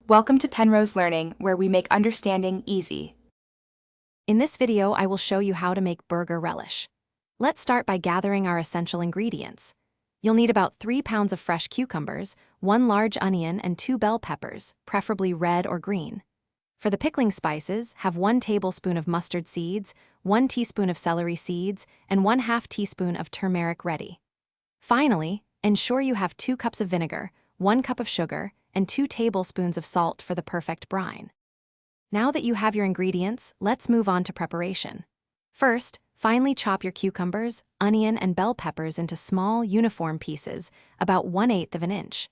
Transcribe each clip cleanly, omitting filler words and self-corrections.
Welcome to Penrose Learning, where we make understanding easy. In this video, I will show you how to make burger relish. Let's start by gathering our essential ingredients. You'll need about 3 pounds of fresh cucumbers, 1 large onion, and 2 bell peppers, preferably red or green. For the pickling spices, have 1 tablespoon of mustard seeds, 1 teaspoon of celery seeds, and 1/2 teaspoon of turmeric ready. Finally, ensure you have 2 cups of vinegar, 1 cup of sugar, and 2 tablespoons of salt for the perfect brine. Now that you have your ingredients, let's move on to preparation. First, finely chop your cucumbers, onion, and bell peppers into small, uniform pieces, about 1/8 of an inch.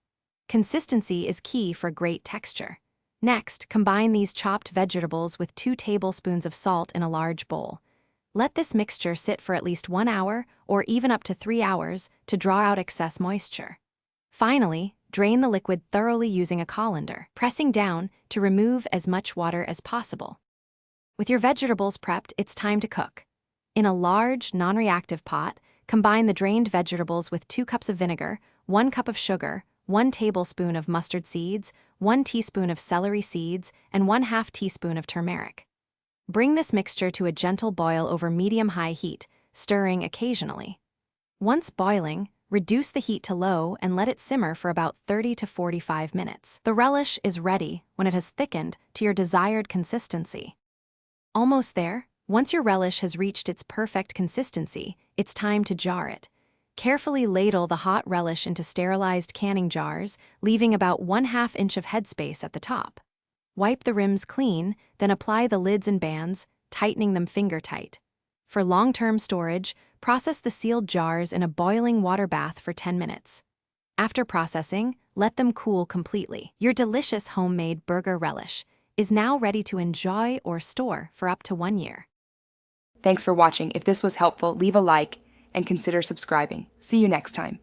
Consistency is key for great texture. Next, combine these chopped vegetables with 2 tablespoons of salt in a large bowl. Let this mixture sit for at least 1 hour or even up to 3 hours to draw out excess moisture. Finally, drain the liquid thoroughly using a colander, pressing down to remove as much water as possible. With your vegetables prepped, it's time to cook. In a large, non-reactive pot, combine the drained vegetables with 2 cups of vinegar, 1 cup of sugar, 1 tablespoon of mustard seeds, 1 teaspoon of celery seeds, and 1/2 teaspoon of turmeric. Bring this mixture to a gentle boil over medium-high heat, stirring occasionally. Once boiling, reduce the heat to low and let it simmer for about 30 to 45 minutes. The relish is ready when it has thickened to your desired consistency. Almost there, once your relish has reached its perfect consistency, it's time to jar it. Carefully ladle the hot relish into sterilized canning jars, leaving about 1/2 inch of headspace at the top. Wipe the rims clean, then apply the lids and bands, tightening them finger-tight. For long-term storage, process the sealed jars in a boiling water bath for 10 minutes. After processing, let them cool completely. Your delicious homemade burger relish is now ready to enjoy or store for up to 1 year. Thanks for watching. If this was helpful, leave a like and consider subscribing. See you next time.